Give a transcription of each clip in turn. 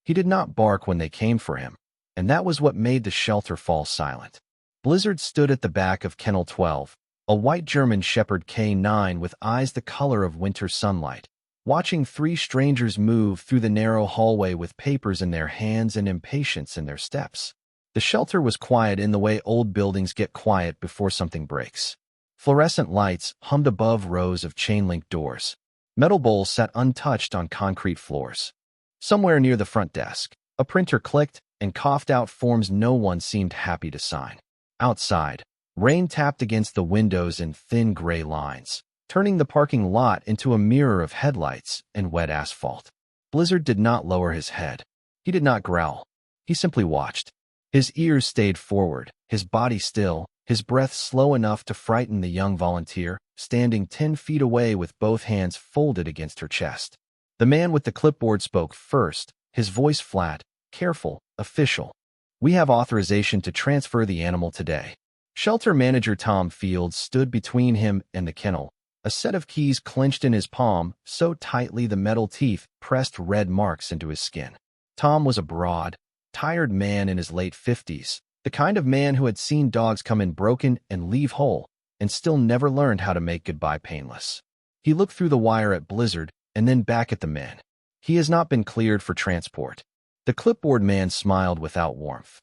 He did not bark when they came for him, and that was what made the shelter fall silent. Blizzard stood at the back of Kennel 12, a white German Shepherd K9 with eyes the color of winter sunlight, watching three strangers move through the narrow hallway with papers in their hands and impatience in their steps. The shelter was quiet in the way old buildings get quiet before something breaks. Fluorescent lights hummed above rows of chain-link doors. Metal bowls sat untouched on concrete floors. Somewhere near the front desk, a printer clicked and coughed out forms no one seemed happy to sign. Outside, rain tapped against the windows in thin gray lines, turning the parking lot into a mirror of headlights and wet asphalt. Blizzard did not lower his head. He did not growl. He simply watched. His ears stayed forward, his body still, his breath slow enough to frighten the young volunteer, standing 10 feet away with both hands folded against her chest. The man with the clipboard spoke first, his voice flat, careful, official. "We have authorization to transfer the animal today." Shelter manager Tom Fields stood between him and the kennel, a set of keys clenched in his palm so tightly the metal teeth pressed red marks into his skin. Tom was a broad, tired man in his late 50s, the kind of man who had seen dogs come in broken and leave whole, and still never learned how to make goodbye painless. He looked through the wire at Blizzard and then back at the men. "He has not been cleared for transport." The clipboard man smiled without warmth.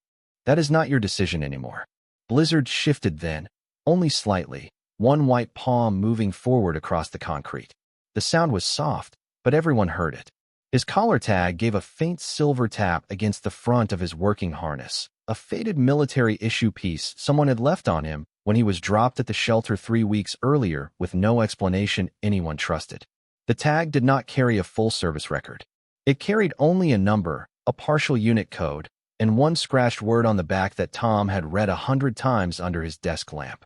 "That is not your decision anymore." Blizzard shifted then, only slightly, one white palm moving forward across the concrete. The sound was soft, but everyone heard it. His collar tag gave a faint silver tap against the front of his working harness, a faded military-issue piece someone had left on him when he was dropped at the shelter 3 weeks earlier with no explanation anyone trusted. The tag did not carry a full service record. It carried only a number, a partial unit code, and one scratched word on the back that Tom had read 100 times under his desk lamp.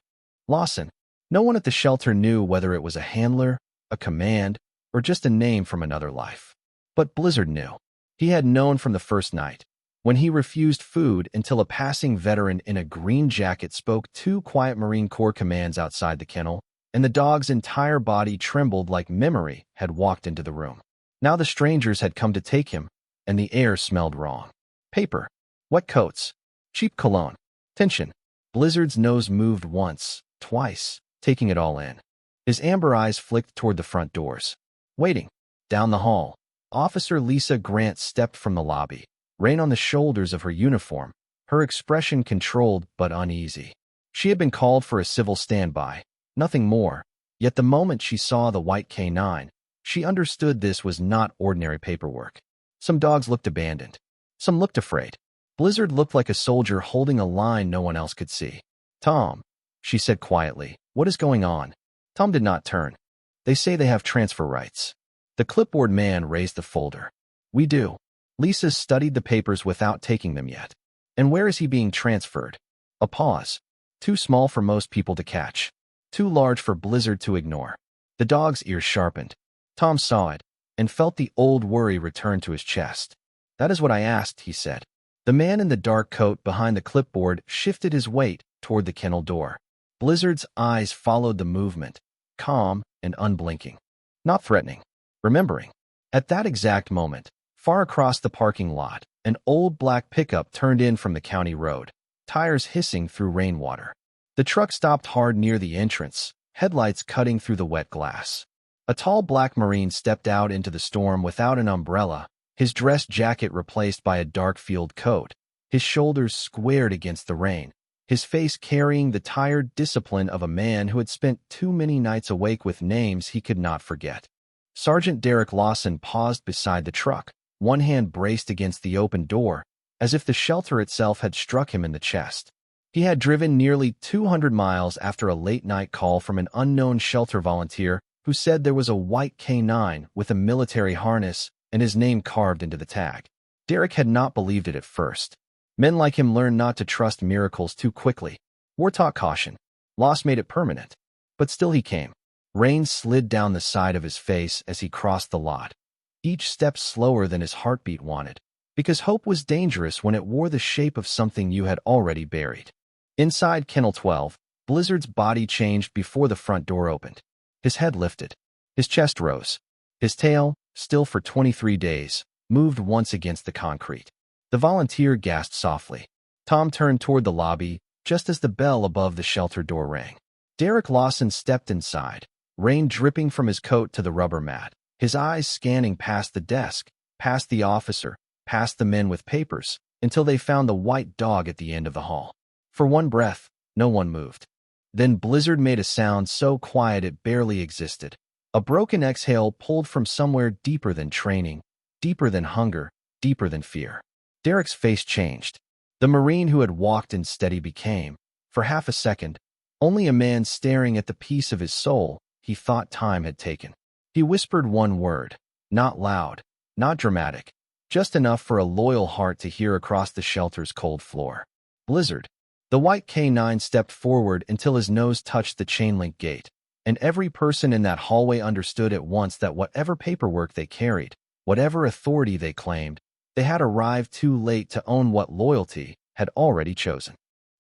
Lawson. No one at the shelter knew whether it was a handler, a command, or just a name from another life. But Blizzard knew. He had known from the first night, when he refused food until a passing veteran in a green jacket spoke 2 quiet Marine Corps commands outside the kennel, and the dog's entire body trembled like memory had walked into the room. Now the strangers had come to take him, and the air smelled wrong. Paper, wet coats, cheap cologne, tension. Blizzard's nose moved once, twice, taking it all in. His amber eyes flicked toward the front doors. Waiting. Down the hall, Officer Lisa Grant stepped from the lobby, rain on the shoulders of her uniform, her expression controlled but uneasy. She had been called for a civil standby, nothing more, yet the moment she saw the white K9, she understood this was not ordinary paperwork. Some dogs looked abandoned. Some looked afraid. Blizzard looked like a soldier holding a line no one else could see. "Tom," she said quietly, "what is going on?" Tom did not turn. "They say they have transfer rights." The clipboard man raised the folder. "We do." Lisa studied the papers without taking them yet. "And where is he being transferred?" A pause. Too small for most people to catch. Too large for Blizzard to ignore. The dog's ears sharpened. Tom saw it, and felt the old worry return to his chest. "That is what I asked," he said. The man in the dark coat behind the clipboard shifted his weight toward the kennel door. Blizzard's eyes followed the movement, calm and unblinking. Not threatening. Remembering. At that exact moment, far across the parking lot, an old black pickup turned in from the county road, tires hissing through rainwater. The truck stopped hard near the entrance, headlights cutting through the wet glass. A tall black Marine stepped out into the storm without an umbrella, his dress jacket replaced by a dark field coat, his shoulders squared against the rain, his face carrying the tired discipline of a man who had spent too many nights awake with names he could not forget. Sergeant Derek Lawson paused beside the truck, one hand braced against the open door, as if the shelter itself had struck him in the chest. He had driven nearly 200 miles after a late-night call from an unknown shelter volunteer who said there was a white K9 with a military harness and his name carved into the tag. Derek had not believed it at first. Men like him learn not to trust miracles too quickly. War taught caution. Loss made it permanent. But still he came. Rain slid down the side of his face as he crossed the lot, each step slower than his heartbeat wanted, because hope was dangerous when it wore the shape of something you had already buried. Inside Kennel 12, Blizzard's body changed before the front door opened. His head lifted. His chest rose. His tail, still for 23 days, moved once against the concrete. The volunteer gasped softly. Tom turned toward the lobby, just as the bell above the shelter door rang. Derek Lawson stepped inside, rain dripping from his coat to the rubber mat, his eyes scanning past the desk, past the officer, past the men with papers, until they found the white dog at the end of the hall. For one breath, no one moved. Then Blizzard made a sound so quiet it barely existed. A broken exhale pulled from somewhere deeper than training, deeper than hunger, deeper than fear. Derek's face changed. The Marine who had walked in steady became, for half a second, only a man staring at the piece of his soul he thought time had taken. He whispered one word, not loud, not dramatic, just enough for a loyal heart to hear across the shelter's cold floor. Blizzard. The white K9 stepped forward until his nose touched the chain-link gate, and every person in that hallway understood at once that whatever paperwork they carried, whatever authority they claimed, they had arrived too late to own what loyalty had already chosen.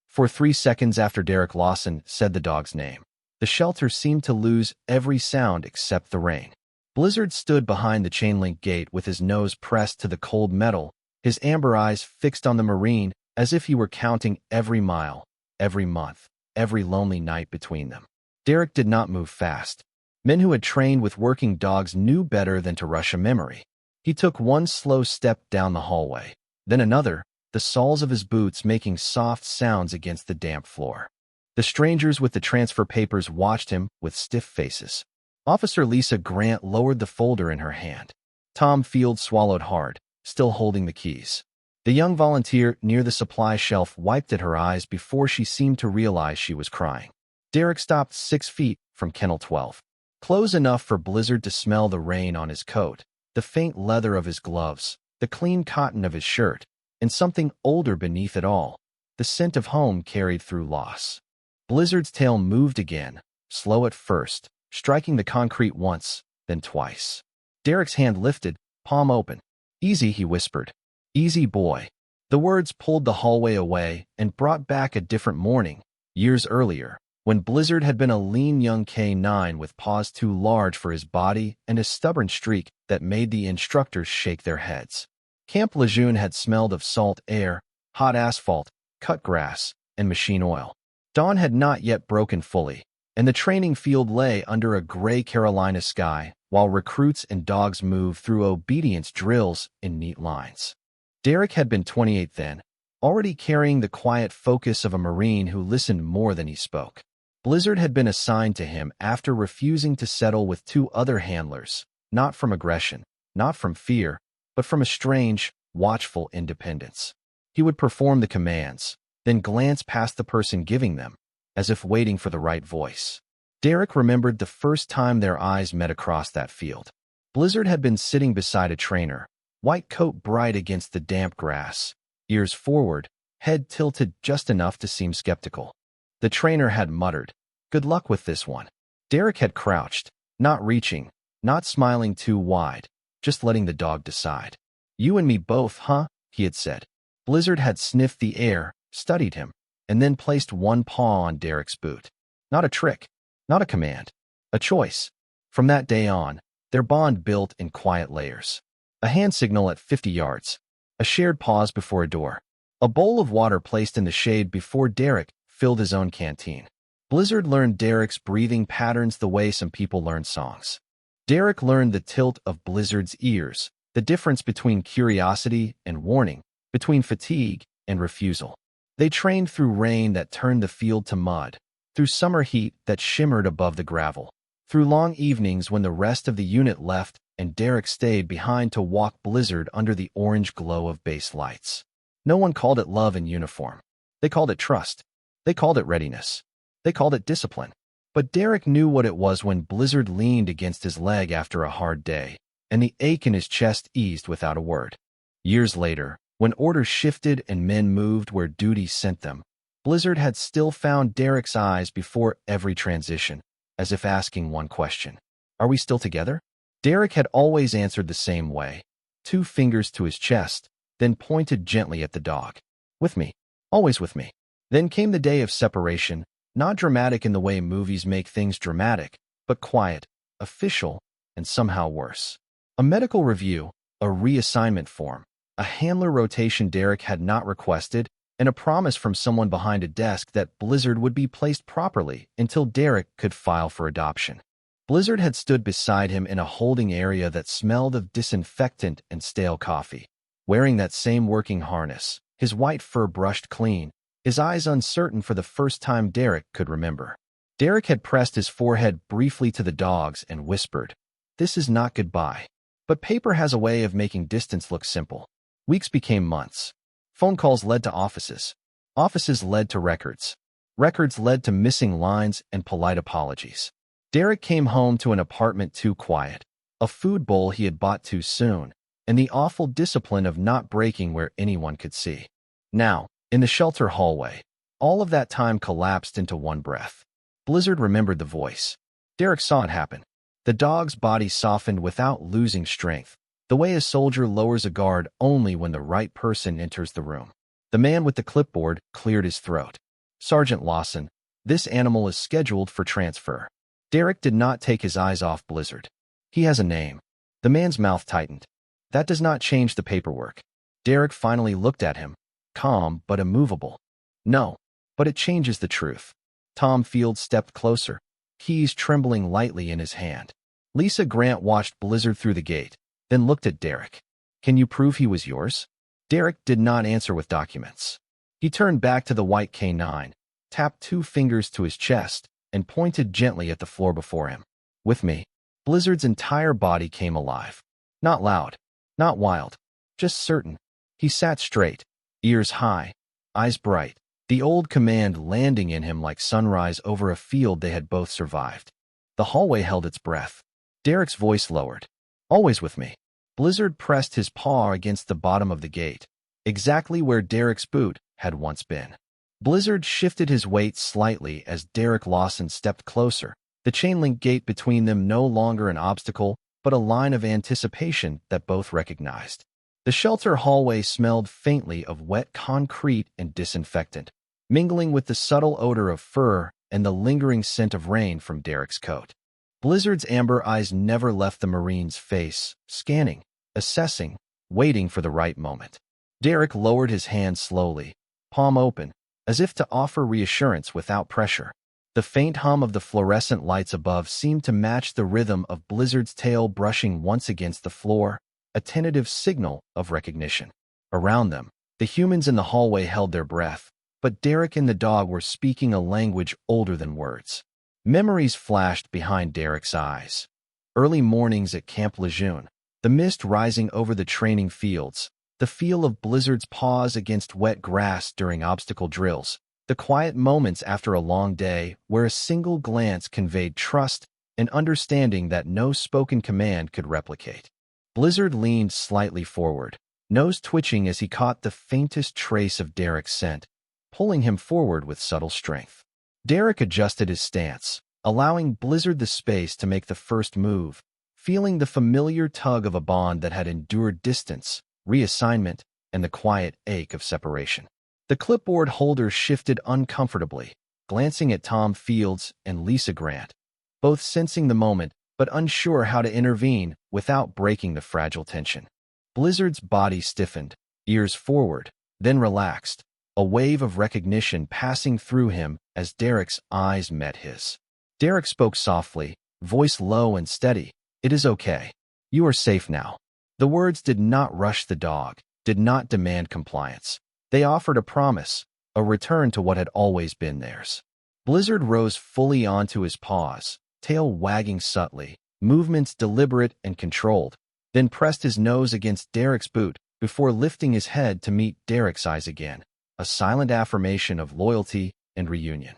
For 3 seconds after Derek Lawson said the dog's name, the shelter seemed to lose every sound except the rain. Blizzard stood behind the chain-link gate with his nose pressed to the cold metal, his amber eyes fixed on the Marine as if he were counting every mile, every month, every lonely night between them. Derek did not move fast. Men who had trained with working dogs knew better than to rush a memory. He took one slow step down the hallway, then another, the soles of his boots making soft sounds against the damp floor. The strangers with the transfer papers watched him with stiff faces. Officer Lisa Grant lowered the folder in her hand. Tom Field swallowed hard, still holding the keys. The young volunteer near the supply shelf wiped at her eyes before she seemed to realize she was crying. Derek stopped 6 feet from Kennel 12. Close enough for Blizzard to smell the rain on his coat, the faint leather of his gloves, the clean cotton of his shirt, and something older beneath it all, the scent of home carried through loss. Blizzard's tail moved again, slow at first, striking the concrete once, then twice. Derek's hand lifted, palm open. "Easy," he whispered. "Easy, boy." The words pulled the hallway away and brought back a different morning, years earlier, when Blizzard had been a lean young K9 with paws too large for his body and a stubborn streak that made the instructors shake their heads. Camp Lejeune had smelled of salt air, hot asphalt, cut grass, and machine oil. Dawn had not yet broken fully, and the training field lay under a gray Carolina sky while recruits and dogs moved through obedience drills in neat lines. Derek had been 28 then, already carrying the quiet focus of a Marine who listened more than he spoke. Blizzard had been assigned to him after refusing to settle with 2 other handlers, not from aggression, not from fear, but from a strange, watchful independence. He would perform the commands, then glance past the person giving them, as if waiting for the right voice. Derek remembered the first time their eyes met across that field. Blizzard had been sitting beside a trainer, white coat bright against the damp grass, ears forward, head tilted just enough to seem skeptical. The trainer had muttered, "Good luck with this one." Derek had crouched, not reaching, not smiling too wide, just letting the dog decide. "You and me both, huh?" he had said. Blizzard had sniffed the air, studied him, and then placed one paw on Derek's boot. Not a trick, not a command, a choice. From that day on, their bond built in quiet layers. A hand signal at 50 yards, a shared pause before a door, a bowl of water placed in the shade before Derek filled his own canteen. Blizzard learned Derek's breathing patterns the way some people learn songs. Derek learned the tilt of Blizzard's ears, the difference between curiosity and warning, between fatigue and refusal. They trained through rain that turned the field to mud, through summer heat that shimmered above the gravel, through long evenings when the rest of the unit left and Derek stayed behind to walk Blizzard under the orange glow of base lights. No one called it love in uniform. They called it trust. They called it readiness. They called it discipline. But Derek knew what it was when Blizzard leaned against his leg after a hard day, and the ache in his chest eased without a word. Years later, when orders shifted and men moved where duty sent them, Blizzard had still found Derek's eyes before every transition, as if asking one question. "Are we still together?" Derek had always answered the same way, 2 fingers to his chest, then pointed gently at the dog. "With me. Always with me." Then came the day of separation, not dramatic in the way movies make things dramatic, but quiet, official, and somehow worse. A medical review, a reassignment form, a handler rotation Derek had not requested, and a promise from someone behind a desk that Blizzard would be placed properly until Derek could file for adoption. Blizzard had stood beside him in a holding area that smelled of disinfectant and stale coffee. Wearing that same working harness, his white fur brushed clean, his eyes uncertain for the first time Derek could remember. Derek had pressed his forehead briefly to the dog's and whispered, "This is not goodbye." But paper has a way of making distance look simple. Weeks became months. Phone calls led to offices. Offices led to records. Records led to missing lines and polite apologies. Derek came home to an apartment too quiet, a food bowl he had bought too soon, and the awful discipline of not breaking where anyone could see. Now, in the shelter hallway, all of that time collapsed into one breath. Blizzard remembered the voice. Derek saw it happen. The dog's body softened without losing strength, the way a soldier lowers a guard only when the right person enters the room. The man with the clipboard cleared his throat. "Sergeant Lawson, this animal is scheduled for transfer." Derek did not take his eyes off Blizzard. "He has a name." The man's mouth tightened. "That does not change the paperwork." Derek finally looked at him, calm but immovable. "No, but it changes the truth." Tom Field stepped closer, keys trembling lightly in his hand. Lisa Grant watched Blizzard through the gate, then looked at Derek. "Can you prove he was yours?" Derek did not answer with documents. He turned back to the white K9, tapped 2 fingers to his chest, and pointed gently at the floor before him. "With me." Blizzard's entire body came alive. Not loud, not wild, just certain. He sat straight, ears high, eyes bright, the old command landing in him like sunrise over a field they had both survived. The hallway held its breath. Derek's voice lowered. "Always with me." Blizzard pressed his paw against the bottom of the gate, exactly where Derek's boot had once been. Blizzard shifted his weight slightly as Derek Lawson stepped closer, the chain-link gate between them no longer an obstacle, but a line of anticipation that both recognized. The shelter hallway smelled faintly of wet concrete and disinfectant, mingling with the subtle odor of fur and the lingering scent of rain from Derek's coat. Blizzard's amber eyes never left the Marine's face, scanning, assessing, waiting for the right moment. Derek lowered his hand slowly, palm open, as if to offer reassurance without pressure. The faint hum of the fluorescent lights above seemed to match the rhythm of Blizzard's tail brushing once against the floor, a tentative signal of recognition. Around them, the humans in the hallway held their breath, but Derek and the dog were speaking a language older than words. Memories flashed behind Derek's eyes. Early mornings at Camp Lejeune, the mist rising over the training fields, the feel of Blizzard's paws against wet grass during obstacle drills, the quiet moments after a long day where a single glance conveyed trust and understanding that no spoken command could replicate. Blizzard leaned slightly forward, nose twitching as he caught the faintest trace of Derek's scent, pulling him forward with subtle strength. Derek adjusted his stance, allowing Blizzard the space to make the first move, feeling the familiar tug of a bond that had endured distance, reassignment, and the quiet ache of separation. The clipboard holder shifted uncomfortably, glancing at Tom Fields and Lisa Grant, both sensing the moment but unsure how to intervene without breaking the fragile tension. Blizzard's body stiffened, ears forward, then relaxed, a wave of recognition passing through him as Derek's eyes met his. Derek spoke softly, voice low and steady. "It is okay. You are safe now." The words did not rush the dog, did not demand compliance. They offered a promise, a return to what had always been theirs. Blizzard rose fully onto his paws, tail wagging subtly, movements deliberate and controlled, then pressed his nose against Derek's boot before lifting his head to meet Derek's eyes again, a silent affirmation of loyalty and reunion.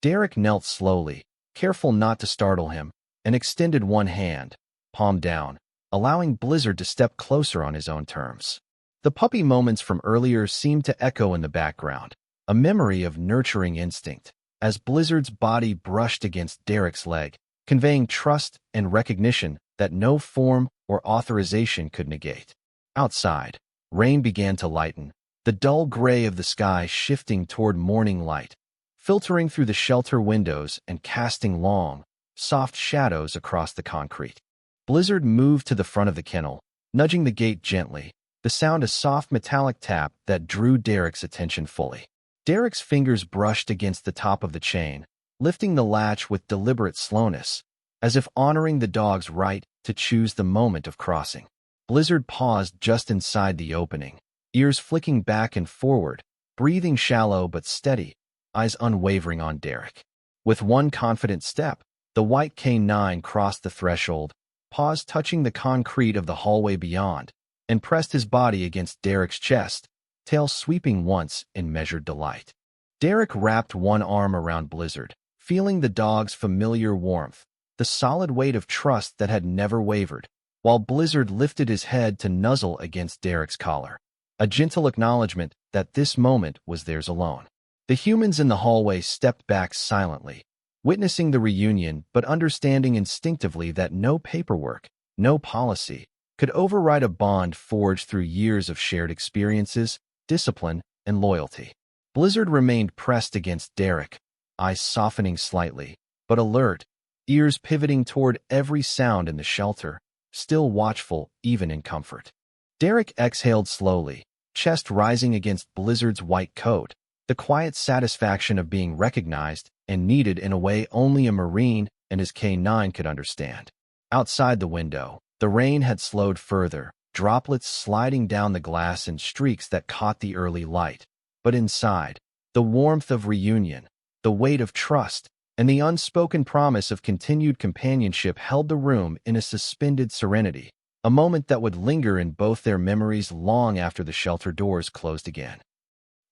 Derek knelt slowly, careful not to startle him, and extended one hand, palm down, allowing Blizzard to step closer on his own terms. The puppy moments from earlier seemed to echo in the background, a memory of nurturing instinct, as Blizzard's body brushed against Derek's leg, conveying trust and recognition that no form or authorization could negate. Outside, rain began to lighten, the dull gray of the sky shifting toward morning light, filtering through the shelter windows and casting long, soft shadows across the concrete. Blizzard moved to the front of the kennel, nudging the gate gently, the sound a soft metallic tap that drew Derek's attention fully. Derek's fingers brushed against the top of the chain, lifting the latch with deliberate slowness, as if honoring the dog's right to choose the moment of crossing. Blizzard paused just inside the opening, ears flicking back and forward, breathing shallow but steady, eyes unwavering on Derek. With one confident step, the white K9 crossed the threshold, paused touching the concrete of the hallway beyond, and pressed his body against Derek's chest, tail sweeping once in measured delight. Derek wrapped one arm around Blizzard, feeling the dog's familiar warmth, the solid weight of trust that had never wavered, while Blizzard lifted his head to nuzzle against Derek's collar, a gentle acknowledgement that this moment was theirs alone. The humans in the hallway stepped back silently, witnessing the reunion but understanding instinctively that no paperwork, no policy, could override a bond forged through years of shared experiences, discipline, and loyalty. Blizzard remained pressed against Derek, eyes softening slightly, but alert, ears pivoting toward every sound in the shelter, still watchful even in comfort. Derek exhaled slowly, chest rising against Blizzard's white coat, the quiet satisfaction of being recognized and needed in a way only a Marine and his K9 could understand. Outside the window, the rain had slowed further, droplets sliding down the glass in streaks that caught the early light. But inside, the warmth of reunion, the weight of trust, and the unspoken promise of continued companionship held the room in a suspended serenity, a moment that would linger in both their memories long after the shelter doors closed again.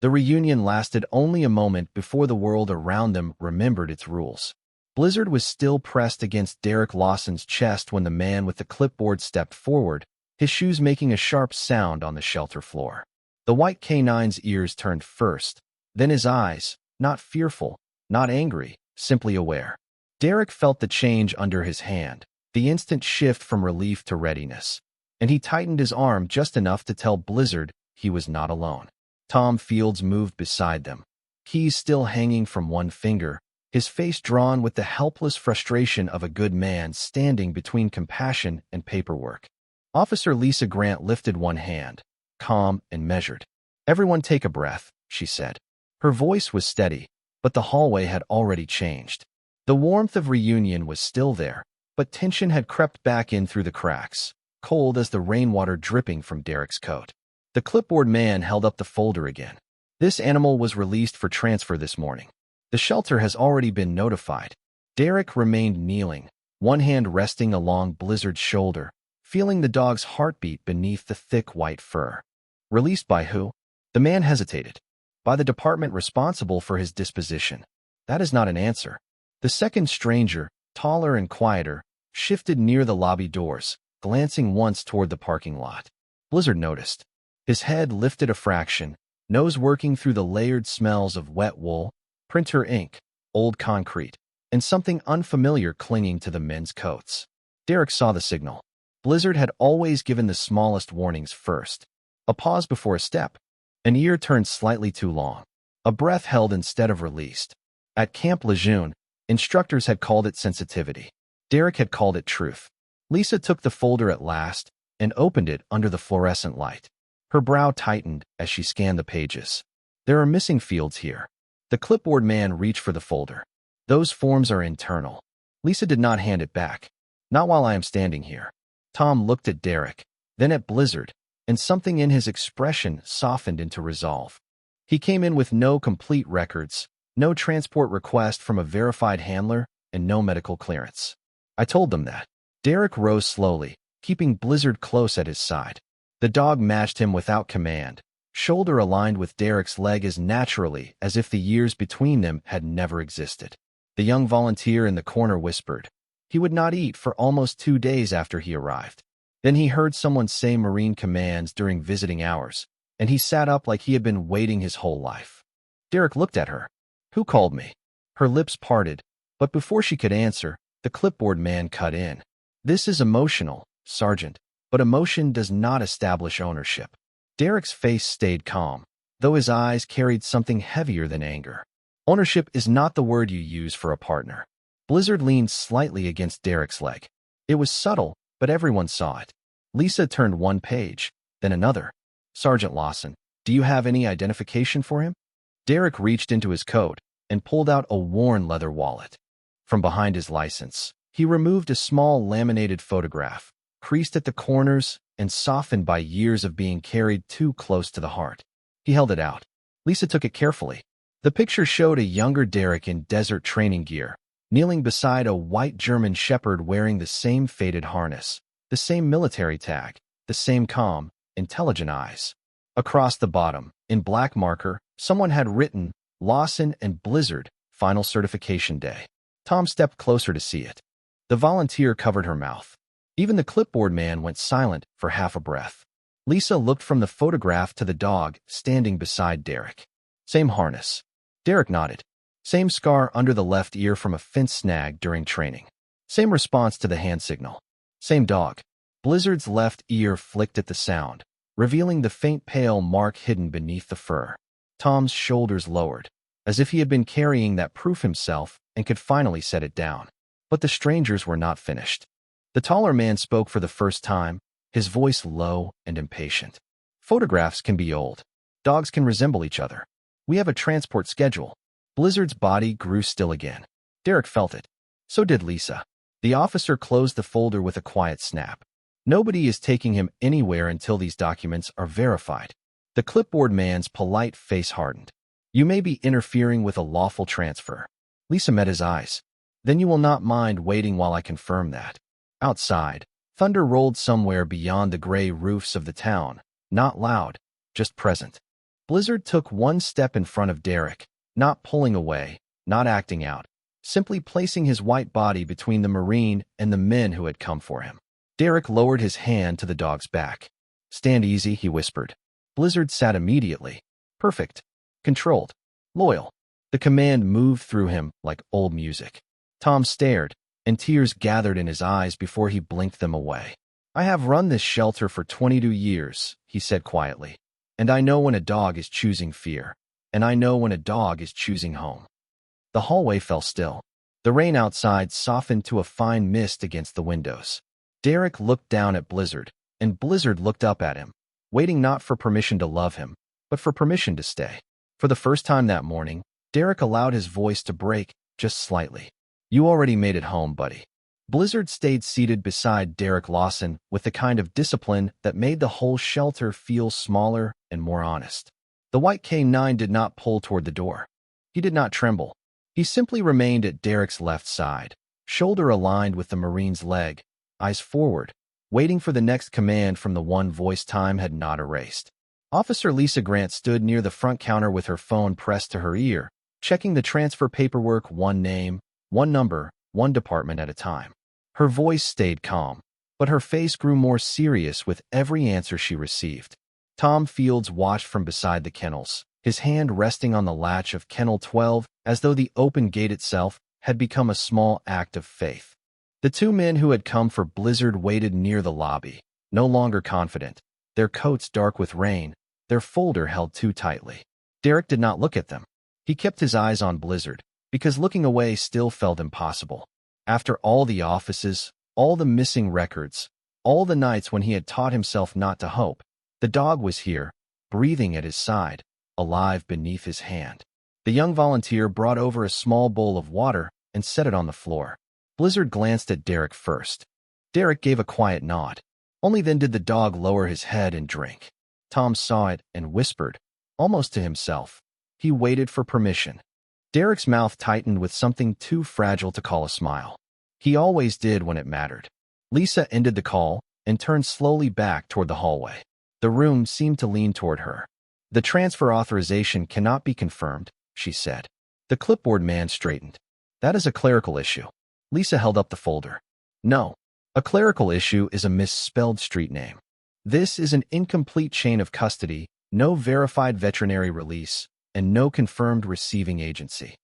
The reunion lasted only a moment before the world around them remembered its rules. Blizzard was still pressed against Derek Lawson's chest when the man with the clipboard stepped forward, his shoes making a sharp sound on the shelter floor. The white K9's ears turned first, then his eyes, not fearful, not angry, simply aware. Derek felt the change under his hand, the instant shift from relief to readiness, and he tightened his arm just enough to tell Blizzard he was not alone. Tom Fields moved beside them, keys still hanging from one finger, his face drawn with the helpless frustration of a good man standing between compassion and paperwork. Officer Lisa Grant lifted one hand, calm and measured. "Everyone take a breath," she said. Her voice was steady, but the hallway had already changed. The warmth of reunion was still there, but tension had crept back in through the cracks, cold as the rainwater dripping from Derek's coat. The clipboard man held up the folder again. "This animal was released for transfer this morning. The shelter has already been notified." Derek remained kneeling, one hand resting along Blizzard's shoulder, feeling the dog's heartbeat beneath the thick white fur. "Released by who?" The man hesitated. "By the department responsible for his disposition." That is not an answer. The second stranger, taller and quieter, shifted near the lobby doors, glancing once toward the parking lot. Blizzard noticed. His head lifted a fraction, nose working through the layered smells of wet wool, printer ink, old concrete, and something unfamiliar clinging to the men's coats. Derek saw the signal. Blizzard had always given the smallest warnings first. A pause before a step. An ear turned slightly too long. A breath held instead of released. At Camp Lejeune, instructors had called it sensitivity. Derek had called it truth. Lisa took the folder at last and opened it under the fluorescent light. Her brow tightened as she scanned the pages. "There are missing fields here." The clipboard man reached for the folder. "Those forms are internal." Lisa did not hand it back. "Not while I am standing here." Tom looked at Derek, then at Blizzard, and something in his expression softened into resolve. He came in with no complete records, no transport request from a verified handler, and no medical clearance. "I told them that." Derek rose slowly, keeping Blizzard close at his side. The dog matched him without command, shoulder aligned with Derek's leg as naturally as if the years between them had never existed. The young volunteer in the corner whispered. He would not eat for almost 2 days after he arrived. Then he heard someone say Marine commands during visiting hours, and he sat up like he had been waiting his whole life. Derek looked at her. "Who called me?" Her lips parted, but before she could answer, the clipboard man cut in. "This is emotional, Sergeant, but emotion does not establish ownership." Derek's face stayed calm, though his eyes carried something heavier than anger. "Ownership is not the word you use for a partner." Blizzard leaned slightly against Derek's leg. It was subtle, but everyone saw it. Lisa turned one page, then another. Sergeant Lawson, do you have any identification for him? Derek reached into his coat and pulled out a worn leather wallet. From behind his license, he removed a small laminated photograph, creased at the corners and softened by years of being carried too close to the heart. He held it out. Lisa took it carefully. The picture showed a younger Derek in desert training gear, kneeling beside a white German shepherd wearing the same faded harness, the same military tag, the same calm, intelligent eyes. Across the bottom, in black marker, someone had written, Lawson and Blizzard, final certification day. Tom stepped closer to see it. The volunteer covered her mouth. Even the clipboard man went silent for half a breath. Lisa looked from the photograph to the dog standing beside Derek. Same harness. Derek nodded. Same scar under the left ear from a fence snag during training. Same response to the hand signal. Same dog. Blizzard's left ear flicked at the sound, revealing the faint pale mark hidden beneath the fur. Tom's shoulders lowered, as if he had been carrying that proof himself and could finally set it down. But the strangers were not finished. The taller man spoke for the first time, his voice low and impatient. Photographs can be old. Dogs can resemble each other. We have a transport schedule. Blizzard's body grew still again. Derek felt it. So did Lisa. The officer closed the folder with a quiet snap. Nobody is taking him anywhere until these documents are verified. The clipboard man's polite face hardened. You may be interfering with a lawful transfer. Lisa met his eyes. Then you will not mind waiting while I confirm that. Outside, thunder rolled somewhere beyond the gray roofs of the town, not loud, just present. Blizzard took one step in front of Derek, not pulling away, not acting out, simply placing his white body between the Marine and the men who had come for him. Derek lowered his hand to the dog's back. Stand easy, he whispered. Blizzard sat immediately. Perfect. Controlled. Loyal. The command moved through him like old music. Tom stared, and tears gathered in his eyes before he blinked them away. I have run this shelter for 22 years, he said quietly. And I know when a dog is choosing fear. And I know when a dog is choosing home. The hallway fell still. The rain outside softened to a fine mist against the windows. Derek looked down at Blizzard, and Blizzard looked up at him, waiting not for permission to love him, but for permission to stay. For the first time that morning, Derek allowed his voice to break, just slightly. You already made it home, buddy. Blizzard stayed seated beside Derek Lawson with the kind of discipline that made the whole shelter feel smaller and more honest. The white K9 did not pull toward the door. He did not tremble. He simply remained at Derek's left side, shoulder aligned with the Marine's leg, eyes forward, waiting for the next command from the one voice time had not erased. Officer Lisa Grant stood near the front counter with her phone pressed to her ear, checking the transfer paperwork one name, one number, one department at a time. Her voice stayed calm, but her face grew more serious with every answer she received. Tom Fields watched from beside the kennels, his hand resting on the latch of Kennel 12 as though the open gate itself had become a small act of faith. The two men who had come for Blizzard waited near the lobby, no longer confident, their coats dark with rain, their folder held too tightly. Derek did not look at them. He kept his eyes on Blizzard, because looking away still felt impossible. After all the offices, all the missing records, all the nights when he had taught himself not to hope, the dog was here, breathing at his side, alive beneath his hand. The young volunteer brought over a small bowl of water and set it on the floor. Blizzard glanced at Derek first. Derek gave a quiet nod. Only then did the dog lower his head and drink. Tom saw it and whispered, almost to himself. He waited for permission. Derek's mouth tightened with something too fragile to call a smile. He always did when it mattered. Lisa ended the call and turned slowly back toward the hallway. The room seemed to lean toward her. The transfer authorization cannot be confirmed, she said. The clipboard man straightened. That is a clerical issue. Lisa held up the folder. No, a clerical issue is a misspelled street name. This is an incomplete chain of custody, no verified veterinary release, and no confirmed receiving agency.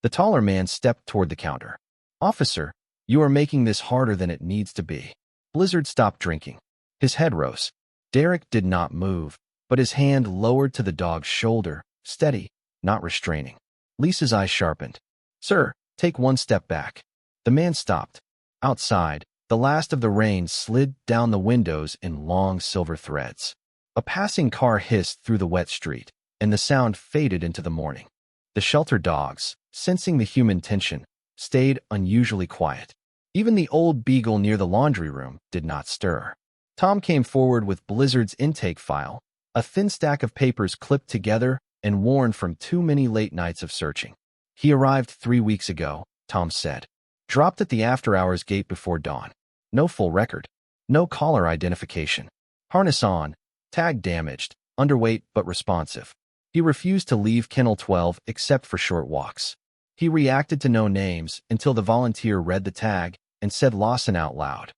The taller man stepped toward the counter. Officer, you are making this harder than it needs to be. Blizzard stopped drinking. His head rose. Derek did not move, but his hand lowered to the dog's shoulder, steady, not restraining. Lisa's eyes sharpened. Sir, take one step back. The man stopped. Outside, The last of the rain slid down the windows in long silver threads. A passing car hissed through the wet street, and the sound faded into the morning. The shelter dogs, sensing the human tension, stayed unusually quiet. Even the old beagle near the laundry room did not stir. Tom came forward with Blizzard's intake file, a thin stack of papers clipped together and worn from too many late nights of searching. He arrived 3 weeks ago, Tom said. Dropped at the after-hours gate before dawn. No full record. No caller identification. Harness on. Tag damaged. Underweight but responsive. He refused to leave Kennel 12 except for short walks. He reacted to no names until the volunteer read the tag and said Lawson out loud.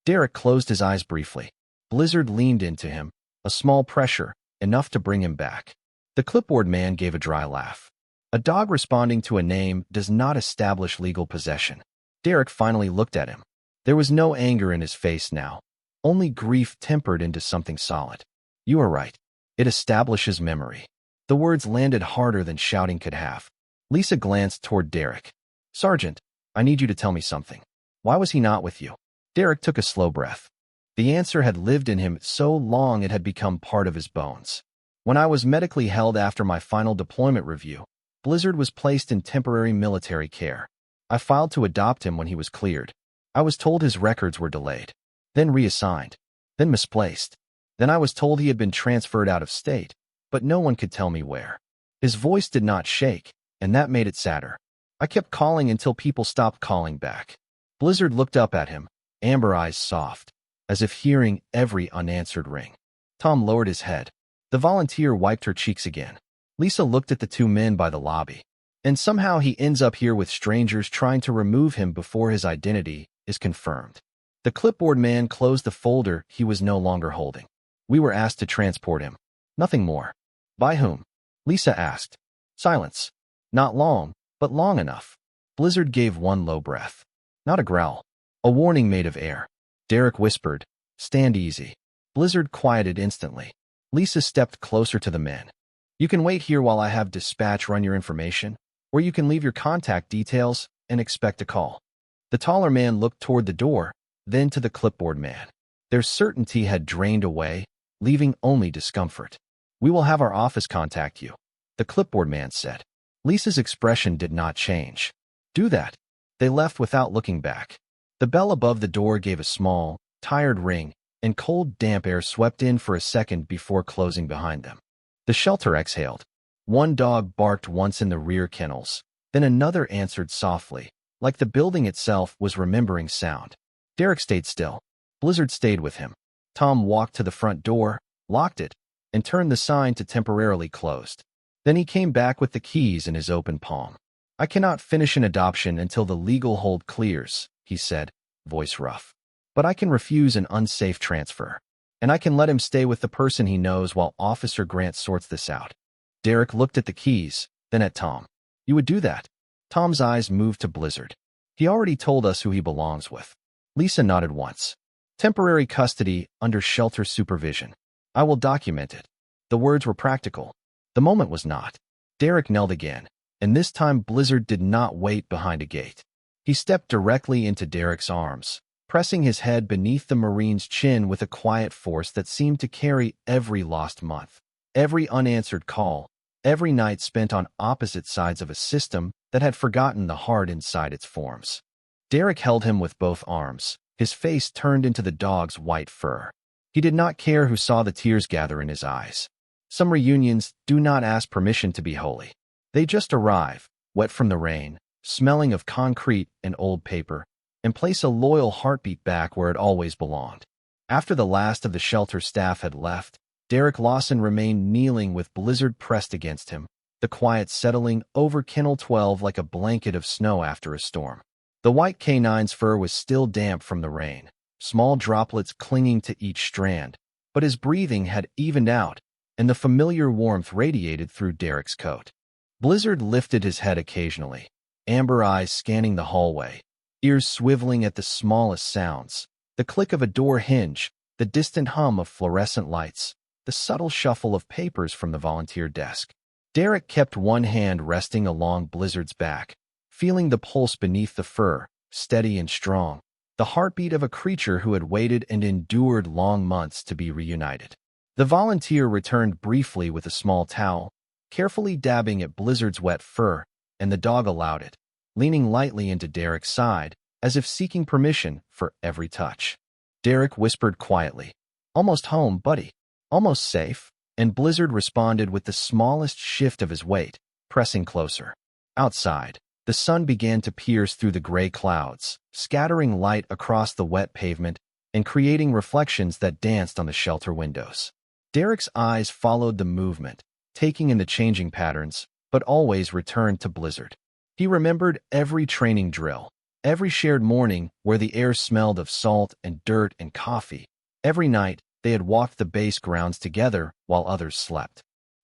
Derek closed his eyes briefly. Blizzard leaned into him, a small pressure, enough to bring him back. The clipboard man gave a dry laugh. A dog responding to a name does not establish legal possession. Derek finally looked at him. There was no anger in his face now, only grief tempered into something solid. You are right. It establishes memory. The words landed harder than shouting could have. Lisa glanced toward Derek. Sergeant, I need you to tell me something. Why was he not with you? Derek took a slow breath. The answer had lived in him so long it had become part of his bones. When I was medically held after my final deployment review, Blizzard was placed in temporary military care. I filed to adopt him when he was cleared. I was told his records were delayed, then reassigned, then misplaced. Then I was told he had been transferred out of state, but no one could tell me where. His voice did not shake, and that made it sadder. I kept calling until people stopped calling back. Blizzard looked up at him, amber eyes soft, as if hearing every unanswered ring. Tom lowered his head. The volunteer wiped her cheeks again. Lisa looked at the two men by the lobby. And somehow he ends up here with strangers trying to remove him before his identity is confirmed. The clipboard man closed the folder he was no longer holding. We were asked to transport him. Nothing more. By whom? Lisa asked. Silence. Not long, but long enough. Blizzard gave one low breath. Not a growl. A warning made of air. Derek whispered, Stand easy. Blizzard quieted instantly. Lisa stepped closer to the men. You can wait here while I have dispatch run your information, or you can leave your contact details and expect a call. The taller man looked toward the door, then to the clipboard man. Their certainty had drained away, leaving only discomfort. We will have our office contact you, the clipboard man said. Lisa's expression did not change. Do that. They left without looking back. The bell above the door gave a small, tired ring, and cold, damp air swept in for a second before closing behind them. The shelter exhaled. One dog barked once in the rear kennels, then another answered softly, like the building itself was remembering sound. Derek stayed still. Blizzard stayed with him. Tom walked to the front door, locked it, and turned the sign to temporarily closed. Then he came back with the keys in his open palm. I cannot finish an adoption until the legal hold clears, he said, voice rough. But I can refuse an unsafe transfer. And I can let him stay with the person he knows while Officer Grant sorts this out. Derek looked at the keys, then at Tom. You would do that? Tom's eyes moved to Blizzard. He already told us who he belongs with. Lisa nodded once. Temporary custody under shelter supervision. I will document it. The words were practical. The moment was not. Derek knelt again, and this time Blizzard did not wait behind a gate. He stepped directly into Derek's arms, pressing his head beneath the Marine's chin with a quiet force that seemed to carry every lost month, every unanswered call, every night spent on opposite sides of a system that had forgotten the heart inside its forms. Derek held him with both arms, his face turned into the dog's white fur. He did not care who saw the tears gather in his eyes. Some reunions do not ask permission to be holy. They just arrive, wet from the rain, smelling of concrete and old paper, and place a loyal heartbeat back where it always belonged. After the last of the shelter staff had left, Derek Lawson remained kneeling with Blizzard pressed against him, the quiet settling over Kennel 12 like a blanket of snow after a storm. The white canine's fur was still damp from the rain, small droplets clinging to each strand, but his breathing had evened out, and the familiar warmth radiated through Derek's coat. Blizzard lifted his head occasionally, amber eyes scanning the hallway, ears swiveling at the smallest sounds, the click of a door hinge, the distant hum of fluorescent lights, the subtle shuffle of papers from the volunteer desk. Derek kept one hand resting along Blizzard's back, feeling the pulse beneath the fur, steady and strong. the heartbeat of a creature who had waited and endured long months to be reunited. The volunteer returned briefly with a small towel, carefully dabbing at Blizzard's wet fur, and the dog allowed it, leaning lightly into Derek's side, as if seeking permission for every touch. Derek whispered quietly, "Almost home, buddy. Almost safe," and Blizzard responded with the smallest shift of his weight, pressing closer. Outside, the sun began to pierce through the gray clouds, scattering light across the wet pavement and creating reflections that danced on the shelter windows. Derek's eyes followed the movement, taking in the changing patterns, but always returned to Blizzard. He remembered every training drill, every shared morning where the air smelled of salt and dirt and coffee, every night they had walked the base grounds together while others slept.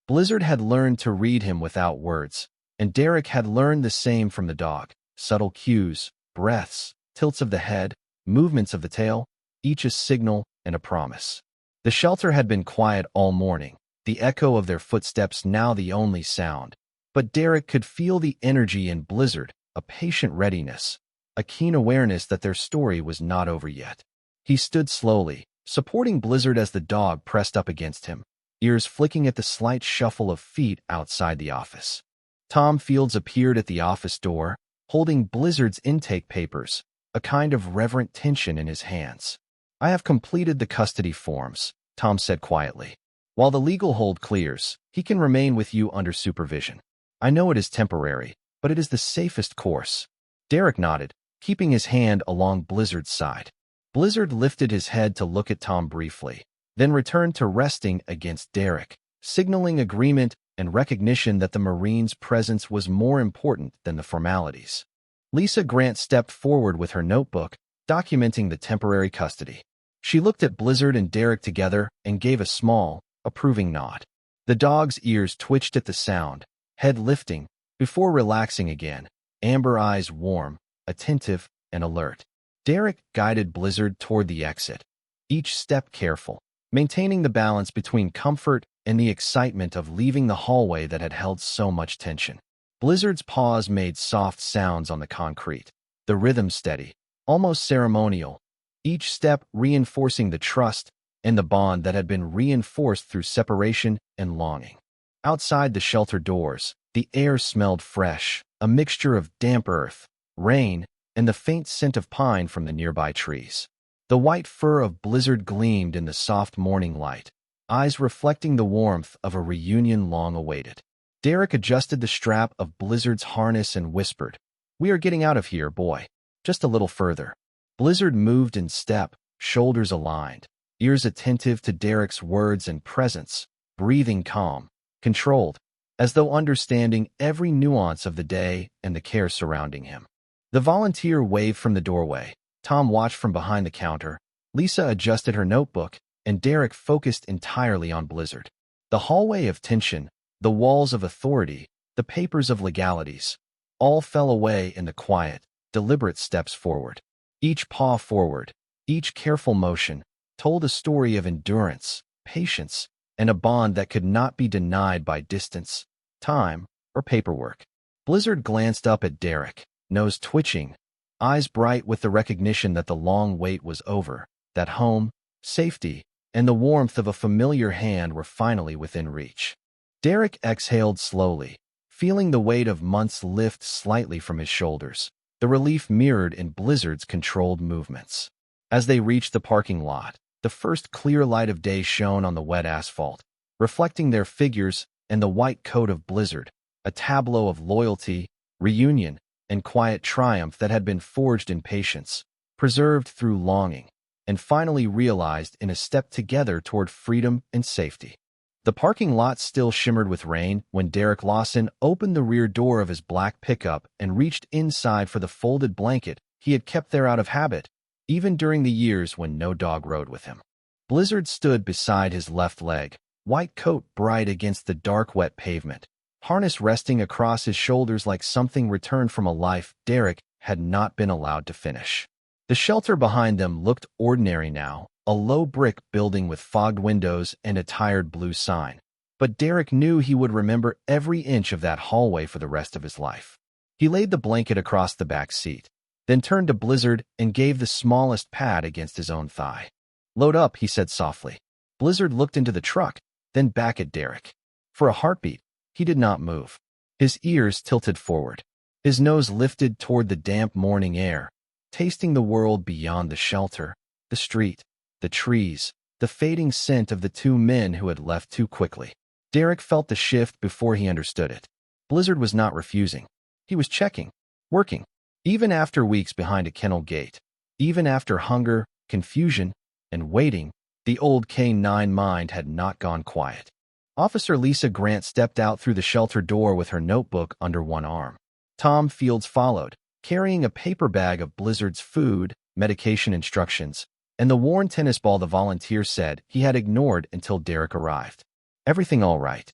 Blizzard had learned to read him without words, and Derek had learned the same from the dog. Subtle cues, breaths, tilts of the head, movements of the tail, each a signal and a promise. The shelter had been quiet all morning, the echo of their footsteps now the only sound, but Derek could feel the energy in Blizzard, a patient readiness, a keen awareness that their story was not over yet. He stood slowly, supporting Blizzard as the dog pressed up against him, ears flicking at the slight shuffle of feet outside the office. Tom Fields appeared at the office door, holding Blizzard's intake papers, a kind of reverent tension in his hands. "I have completed the custody forms," Tom said quietly. "While the legal hold clears, he can remain with you under supervision. I know it is temporary, but it is the safest course." Derek nodded, keeping his hand along Blizzard's side. Blizzard lifted his head to look at Tom briefly, then returned to resting against Derek, signaling agreement and recognition that the Marine's presence was more important than the formalities. Lisa Grant stepped forward with her notebook, documenting the temporary custody. She looked at Blizzard and Derek together and gave a small, approving nod. The dog's ears twitched at the sound, head lifting, before relaxing again, amber eyes warm, attentive, and alert. Derek guided Blizzard toward the exit, each step careful, maintaining the balance between comfort and the excitement of leaving the hallway that had held so much tension. Blizzard's paws made soft sounds on the concrete, the rhythm steady, almost ceremonial, each step reinforcing the trust and the bond that had been reinforced through separation and longing. Outside the shelter doors, the air smelled fresh, a mixture of damp earth, rain, and the faint scent of pine from the nearby trees. The white fur of Blizzard gleamed in the soft morning light, eyes reflecting the warmth of a reunion long awaited. Derek adjusted the strap of Blizzard's harness and whispered, "We are getting out of here, boy. Just a little further." Blizzard moved in step, shoulders aligned, ears attentive to Derek's words and presence, breathing calm, controlled, as though understanding every nuance of the day and the care surrounding him. The volunteer waved from the doorway. Tom watched from behind the counter. Lisa adjusted her notebook, and Derek focused entirely on Blizzard. The hallway of tension, the walls of authority, the papers of legalities, all fell away in the quiet, deliberate steps forward. Each paw forward, each careful motion, told a story of endurance, patience, and a bond that could not be denied by distance, time, or paperwork. Blizzard glanced up at Derek, nose twitching, eyes bright with the recognition that the long wait was over, that home, safety, and the warmth of a familiar hand were finally within reach. Derek exhaled slowly, feeling the weight of months lift slightly from his shoulders, the relief mirrored in Blizzard's controlled movements. As they reached the parking lot, the first clear light of day shone on the wet asphalt, reflecting their figures and the white coat of Blizzard, a tableau of loyalty, reunion, and quiet triumph that had been forged in patience, preserved through longing, and finally realized in a step together toward freedom and safety. The parking lot still shimmered with rain when Derek Lawson opened the rear door of his black pickup and reached inside for the folded blanket he had kept there out of habit, even during the years when no dog rode with him. Blizzard stood beside his left leg, white coat bright against the dark wet pavement, harness resting across his shoulders like something returned from a life Derek had not been allowed to finish. The shelter behind them looked ordinary now, a low brick building with fogged windows and a tired blue sign. But Derek knew he would remember every inch of that hallway for the rest of his life. He laid the blanket across the back seat, then turned to Blizzard and gave the smallest pat against his own thigh. "Load up," he said softly. Blizzard looked into the truck, then back at Derek. For a heartbeat, he did not move. His ears tilted forward. His nose lifted toward the damp morning air, tasting the world beyond the shelter, the street, the trees, the fading scent of the two men who had left too quickly. Derek felt the shift before he understood it. Blizzard was not refusing. He was checking, working. Even after weeks behind a kennel gate, even after hunger, confusion, and waiting, the old K-9 mind had not gone quiet. Officer Lisa Grant stepped out through the shelter door with her notebook under one arm. Tom Fields followed, carrying a paper bag of Blizzard's food, medication instructions, and the worn tennis ball the volunteer said he had ignored until Derek arrived. "Everything all right?"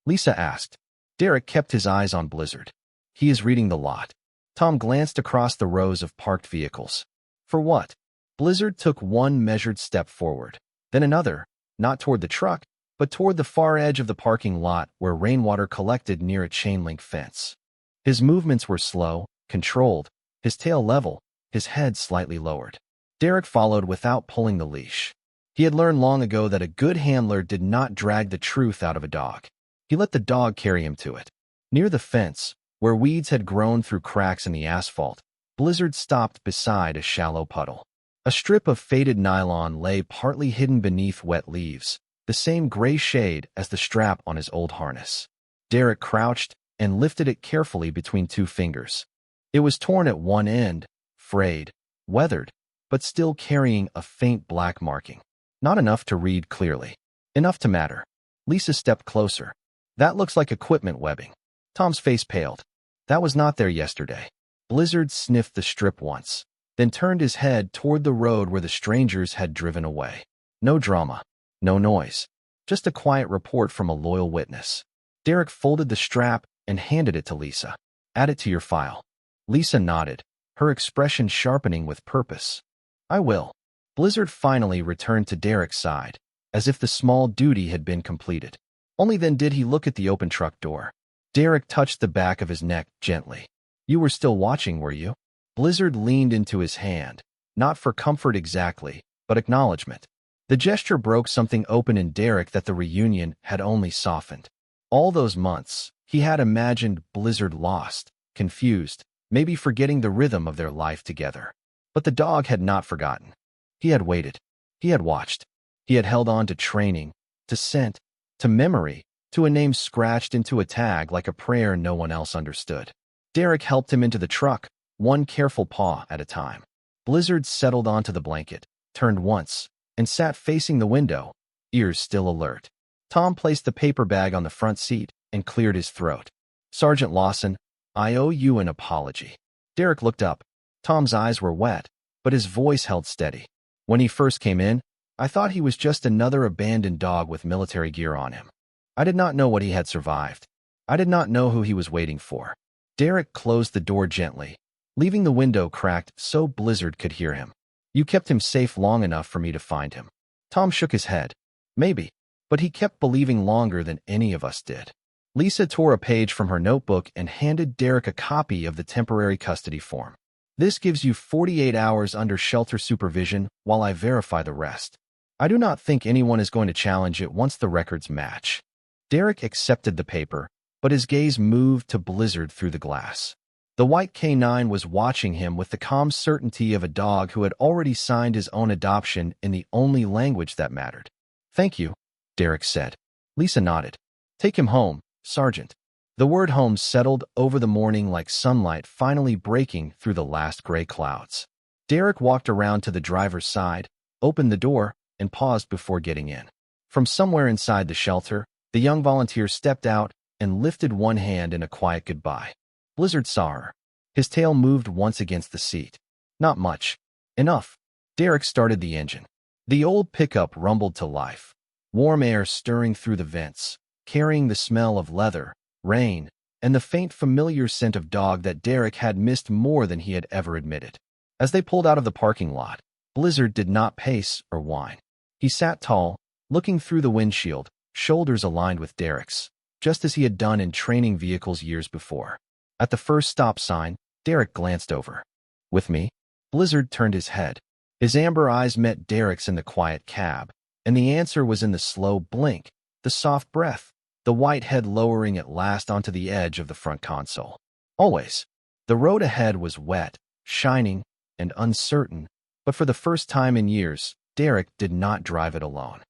Lisa asked. Derek kept his eyes on Blizzard. "He is reading the lot." Tom glanced across the rows of parked vehicles. "For what?" Blizzard took one measured step forward, then another, not toward the truck, but toward the far edge of the parking lot where rainwater collected near a chain-link fence. His movements were slow, controlled, his tail level, his head slightly lowered. Derek followed without pulling the leash. He had learned long ago that a good handler did not drag the truth out of a dog. He let the dog carry him to it. Near the fence, where weeds had grown through cracks in the asphalt, Blizzard stopped beside a shallow puddle. A strip of faded nylon lay partly hidden beneath wet leaves, the same gray shade as the strap on his old harness. Derek crouched and lifted it carefully between two fingers. It was torn at one end, frayed, weathered, but still carrying a faint black marking. Not enough to read clearly. Enough to matter. Lisa stepped closer. "That looks like equipment webbing." Tom's face paled. "That was not there yesterday." Blizzard sniffed the strip once, then turned his head toward the road where the strangers had driven away. No drama, no noise, just a quiet report from a loyal witness. Derek folded the strap and handed it to Lisa. "Add it to your file." Lisa nodded, her expression sharpening with purpose. "I will." Blizzard finally returned to Derek's side, as if the small duty had been completed. Only then did he look at the open truck door. Derek touched the back of his neck gently. "You were still watching, were you?" Blizzard leaned into his hand, not for comfort exactly, but acknowledgement. The gesture broke something open in Derek that the reunion had only softened. All those months, he had imagined Blizzard lost, confused, maybe forgetting the rhythm of their life together. But the dog had not forgotten. He had waited. He had watched. He had held on to training, to scent, to memory, to a name scratched into a tag like a prayer no one else understood. Derek helped him into the truck, one careful paw at a time. Blizzard settled onto the blanket, turned once, and sat facing the window, ears still alert. Tom placed the paper bag on the front seat and cleared his throat. "Sergeant Lawson, I owe you an apology." Derek looked up. Tom's eyes were wet, but his voice held steady. "When he first came in, I thought he was just another abandoned dog with military gear on him. I did not know what he had survived. I did not know who he was waiting for." Derek closed the door gently, leaving the window cracked so Blizzard could hear him. "You kept him safe long enough for me to find him." Tom shook his head. "Maybe, but he kept believing longer than any of us did." Lisa tore a page from her notebook and handed Derek a copy of the temporary custody form. "This gives you 48 hours under shelter supervision while I verify the rest. I do not think anyone is going to challenge it once the records match." Derek accepted the paper, but his gaze moved to Blizzard through the glass. The white K-9 was watching him with the calm certainty of a dog who had already signed his own adoption in the only language that mattered. "Thank you," Derek said. Lisa nodded. "Take him home, Sergeant." The word home settled over the morning like sunlight finally breaking through the last gray clouds. Derek walked around to the driver's side, opened the door, and paused before getting in. From somewhere inside the shelter, the young volunteer stepped out and lifted one hand in a quiet goodbye. Blizzard saw her. His tail moved once against the seat. Not much. Enough. Derek started the engine. The old pickup rumbled to life, warm air stirring through the vents, carrying the smell of leather, rain, and the faint familiar scent of dog that Derek had missed more than he had ever admitted. As they pulled out of the parking lot, Blizzard did not pace or whine. He sat tall, looking through the windshield, shoulders aligned with Derek's, just as he had done in training vehicles years before. At the first stop sign, Derek glanced over. With me? Blizzard turned his head. His amber eyes met Derek's in the quiet cab, and the answer was in the slow blink, the soft breath, the white head lowering at last onto the edge of the front console. Always. The road ahead was wet, shining, and uncertain, but for the first time in years, Derek did not drive it alone.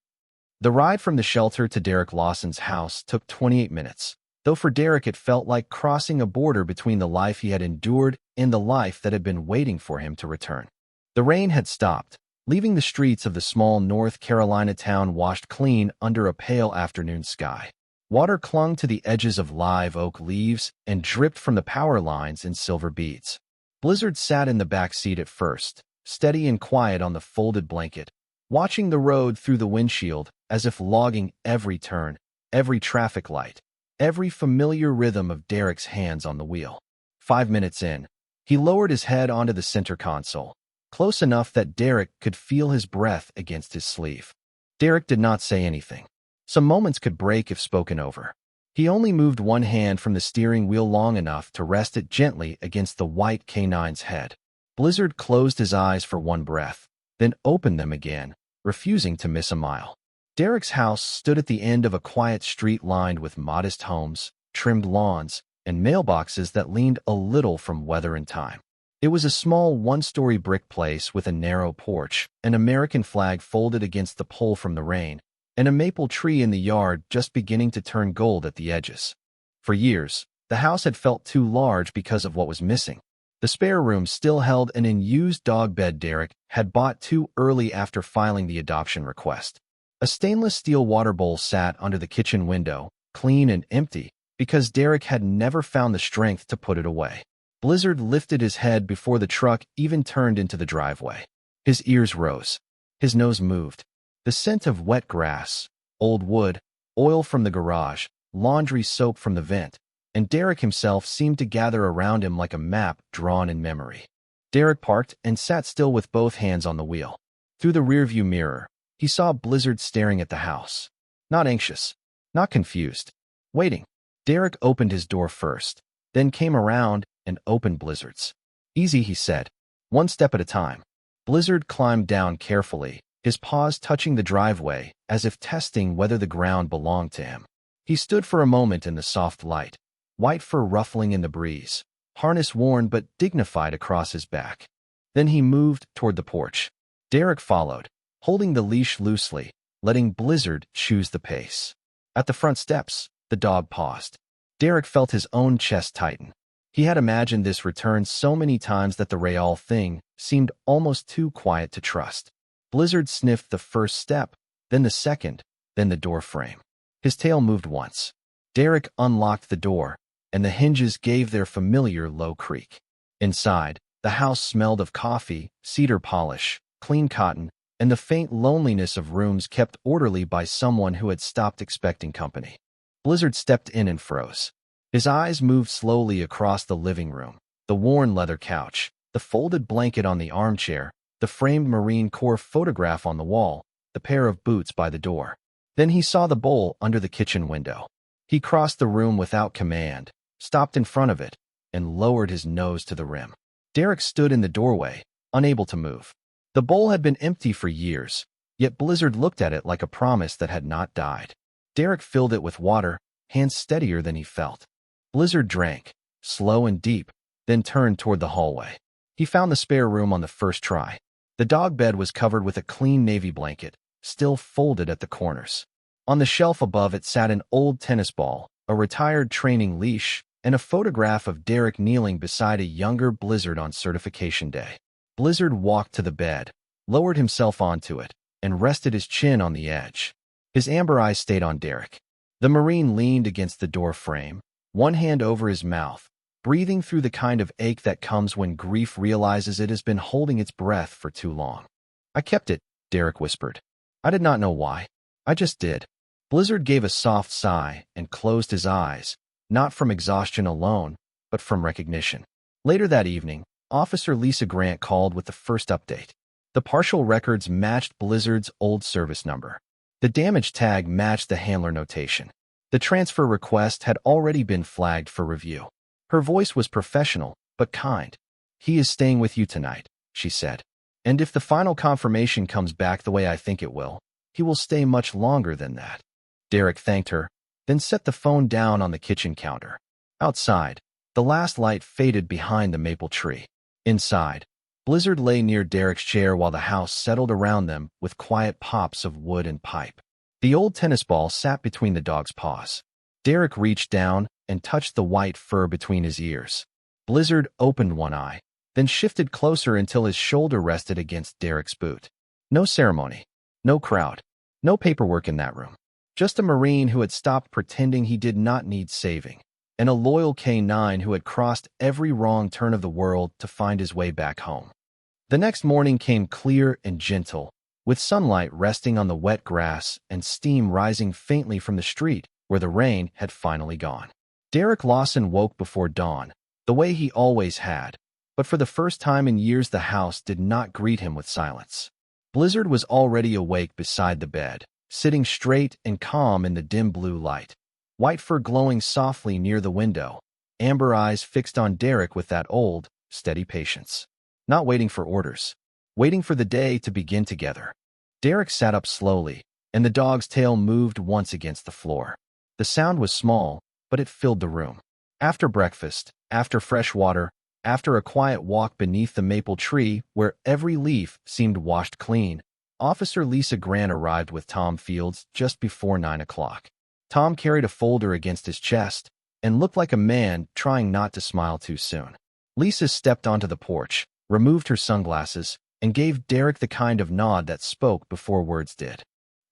The ride from the shelter to Derek Lawson's house took 28 minutes, though for Derek it felt like crossing a border between the life he had endured and the life that had been waiting for him to return. The rain had stopped, leaving the streets of the small North Carolina town washed clean under a pale afternoon sky. Water clung to the edges of live oak leaves and dripped from the power lines in silver beads. Blizzard sat in the back seat at first, steady and quiet on the folded blanket, watching the road through the windshield as if logging every turn, every traffic light, every familiar rhythm of Derek's hands on the wheel. 5 minutes in, he lowered his head onto the center console, close enough that Derek could feel his breath against his sleeve. Derek did not say anything. Some moments could break if spoken over. He only moved one hand from the steering wheel long enough to rest it gently against the white K9's head. Blizzard closed his eyes for one breath, then opened them again, refusing to miss a mile. Derek's house stood at the end of a quiet street lined with modest homes, trimmed lawns, and mailboxes that leaned a little from weather and time. It was a small one-story brick place with a narrow porch, an American flag folded against the pull from the rain, and a maple tree in the yard just beginning to turn gold at the edges. For years, the house had felt too large because of what was missing. The spare room still held an unused dog bed Derek had bought too early after filing the adoption request. A stainless steel water bowl sat under the kitchen window, clean and empty, because Derek had never found the strength to put it away. Blizzard lifted his head before the truck even turned into the driveway. His ears rose. His nose moved. The scent of wet grass, old wood, oil from the garage, laundry soap from the vent, and Derek himself seemed to gather around him like a map drawn in memory. Derek parked and sat still with both hands on the wheel. Through the rearview mirror, he saw Blizzard staring at the house. Not anxious, not confused, waiting. Derek opened his door first, then came around and opened Blizzard's. Easy, he said. One step at a time. Blizzard climbed down carefully, his paws touching the driveway, as if testing whether the ground belonged to him. He stood for a moment in the soft light, white fur ruffling in the breeze, harness worn but dignified across his back. Then he moved toward the porch. Derek followed, holding the leash loosely, letting Blizzard choose the pace. At the front steps, the dog paused. Derek felt his own chest tighten. He had imagined this return so many times that the real thing seemed almost too quiet to trust. Blizzard sniffed the first step, then the second, then the door frame. His tail moved once. Derek unlocked the door, and the hinges gave their familiar low creak. Inside, the house smelled of coffee, cedar polish, clean cotton, and the faint loneliness of rooms kept orderly by someone who had stopped expecting company. Blizzard stepped in and froze. His eyes moved slowly across the living room, the worn leather couch, the folded blanket on the armchair, the framed Marine Corps photograph on the wall, the pair of boots by the door. Then he saw the bowl under the kitchen window. He crossed the room without command, stopped in front of it, and lowered his nose to the rim. Derek stood in the doorway, unable to move. The bowl had been empty for years, yet Blizzard looked at it like a promise that had not died. Derek filled it with water, hands steadier than he felt. Blizzard drank, slow and deep, then turned toward the hallway. He found the spare room on the first try. The dog bed was covered with a clean navy blanket, still folded at the corners. On the shelf above it sat an old tennis ball, a retired training leash, and a photograph of Derek kneeling beside a younger Blizzard on certification day. Blizzard walked to the bed, lowered himself onto it, and rested his chin on the edge. His amber eyes stayed on Derek. The Marine leaned against the door frame, one hand over his mouth, breathing through the kind of ache that comes when grief realizes it has been holding its breath for too long. I kept it, Derek whispered. I did not know why. I just did. Blizzard gave a soft sigh and closed his eyes, not from exhaustion alone, but from recognition. Later that evening, Officer Lisa Grant called with the first update. The partial records matched Blizzard's old service number. The damage tag matched the handler notation. The transfer request had already been flagged for review. Her voice was professional, but kind. "He is staying with you tonight," she said. "And if the final confirmation comes back the way I think it will, he will stay much longer than that." Derek thanked her, then set the phone down on the kitchen counter. Outside, the last light faded behind the maple tree. Inside, Blizzard lay near Derek's chair while the house settled around them with quiet pops of wood and pipe. The old tennis ball sat between the dog's paws. Derek reached down and touched the white fur between his ears. Blizzard opened one eye, then shifted closer until his shoulder rested against Derek's boot. No ceremony, no crowd, no paperwork in that room. Just a Marine who had stopped pretending he did not need saving, and a loyal K9 who had crossed every wrong turn of the world to find his way back home. The next morning came clear and gentle, with sunlight resting on the wet grass and steam rising faintly from the street where the rain had finally gone. Derek Lawson woke before dawn, the way he always had, but for the first time in years the house did not greet him with silence. Blizzard was already awake beside the bed, sitting straight and calm in the dim blue light, white fur glowing softly near the window, amber eyes fixed on Derek with that old, steady patience. Not waiting for orders, waiting for the day to begin together. Derek sat up slowly, and the dog's tail moved once against the floor. The sound was small, but it filled the room. After breakfast, after fresh water, after a quiet walk beneath the maple tree where every leaf seemed washed clean, Officer Lisa Grant arrived with Tom Fields just before 9 o'clock. Tom carried a folder against his chest and looked like a man trying not to smile too soon. Lisa stepped onto the porch, removed her sunglasses, and gave Derek the kind of nod that spoke before words did.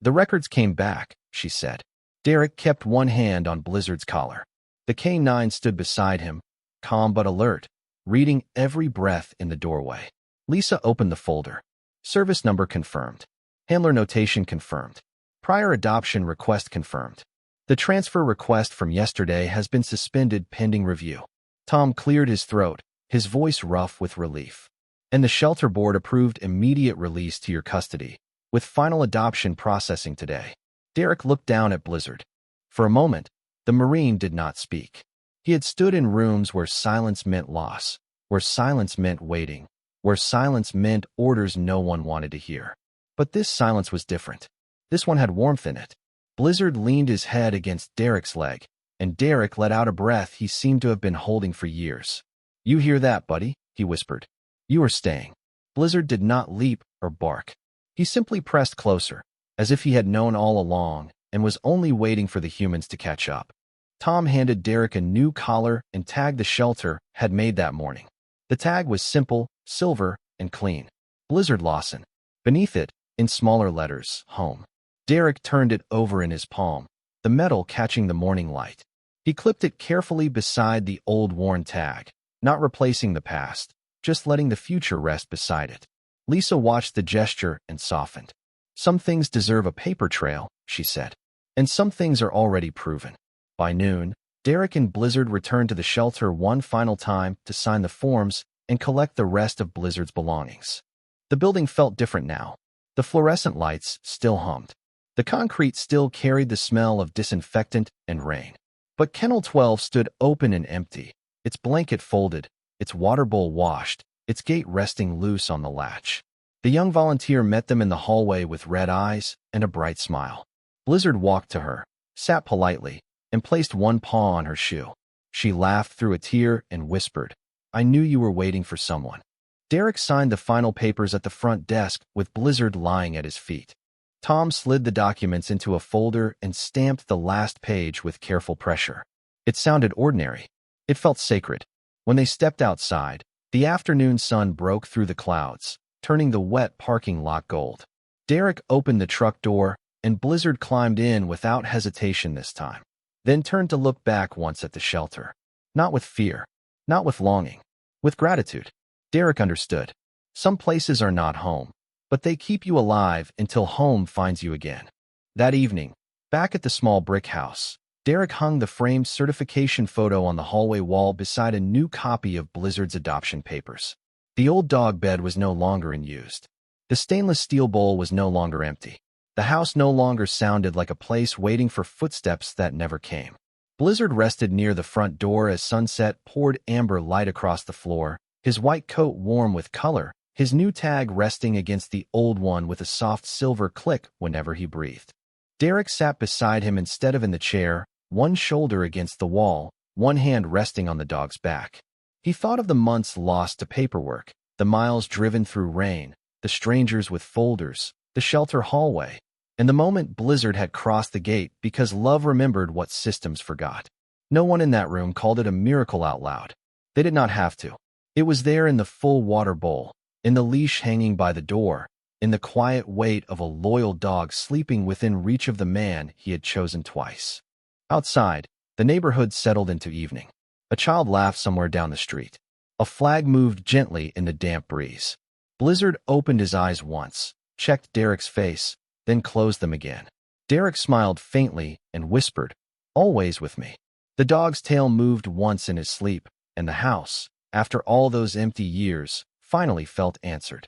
"The records came back," she said. Derek kept one hand on Blizzard's collar. The K9 stood beside him, calm but alert, reading every breath in the doorway. Lisa opened the folder. Service number confirmed. Handler notation confirmed. Prior adoption request confirmed. The transfer request from yesterday has been suspended pending review. Tom cleared his throat, his voice rough with relief. "And the shelter board approved immediate release to your custody, with final adoption processing today." Derek looked down at Blizzard. For a moment, the Marine did not speak. He had stood in rooms where silence meant loss, where silence meant waiting, where silence meant orders no one wanted to hear. But this silence was different. This one had warmth in it. Blizzard leaned his head against Derek's leg, and Derek let out a breath he seemed to have been holding for years. "You hear that, buddy?" he whispered. "You are staying." Blizzard did not leap or bark. He simply pressed closer, as if he had known all along and was only waiting for the humans to catch up. Tom handed Derek a new collar and tag the shelter had made that morning. The tag was simple, silver, and clean. Blizzard Lawson. Beneath it, in smaller letters, home. Derek turned it over in his palm, the metal catching the morning light. He clipped it carefully beside the old worn tag, not replacing the past, just letting the future rest beside it. Lisa watched the gesture and softened. "Some things deserve a paper trail," she said, "and some things are already proven." By noon, Derek and Blizzard returned to the shelter one final time to sign the forms and collect the rest of Blizzard's belongings. The building felt different now. The fluorescent lights still hummed. The concrete still carried the smell of disinfectant and rain. But Kennel 12 stood open and empty, its blanket folded, its water bowl washed, its gate resting loose on the latch. The young volunteer met them in the hallway with red eyes and a bright smile. Blizzard walked to her, sat politely, and placed one paw on her shoe. She laughed through a tear and whispered, "I knew you were waiting for someone." Derek signed the final papers at the front desk with Blizzard lying at his feet. Tom slid the documents into a folder and stamped the last page with careful pressure. It sounded ordinary. It felt sacred. When they stepped outside, the afternoon sun broke through the clouds, turning the wet parking lot gold. Derek opened the truck door, and Blizzard climbed in without hesitation this time, then turned to look back once at the shelter. Not with fear, not with longing, with gratitude. Derek understood. Some places are not home, but they keep you alive until home finds you again. That evening, back at the small brick house, Derek hung the framed certification photo on the hallway wall beside a new copy of Blizzard's adoption papers. The old dog bed was no longer in use. The stainless steel bowl was no longer empty. The house no longer sounded like a place waiting for footsteps that never came. Blizzard rested near the front door as sunset poured amber light across the floor, his white coat warm with color, his new tag resting against the old one with a soft silver click whenever he breathed. Derek sat beside him instead of in the chair, one shoulder against the wall, one hand resting on the dog's back. He thought of the months lost to paperwork, the miles driven through rain, the strangers with folders, the shelter hallway, and the moment Blizzard had crossed the gate because love remembered what systems forgot. No one in that room called it a miracle out loud. They did not have to. It was there in the full water bowl, in the leash hanging by the door, in the quiet weight of a loyal dog sleeping within reach of the man he had chosen twice. Outside, the neighborhood settled into evening. A child laughed somewhere down the street. A flag moved gently in the damp breeze. Blizzard opened his eyes once, checked Derek's face, then closed them again. Derek smiled faintly and whispered, "Always with me." The dog's tail moved once in his sleep, and the house, after all those empty years, finally felt answered.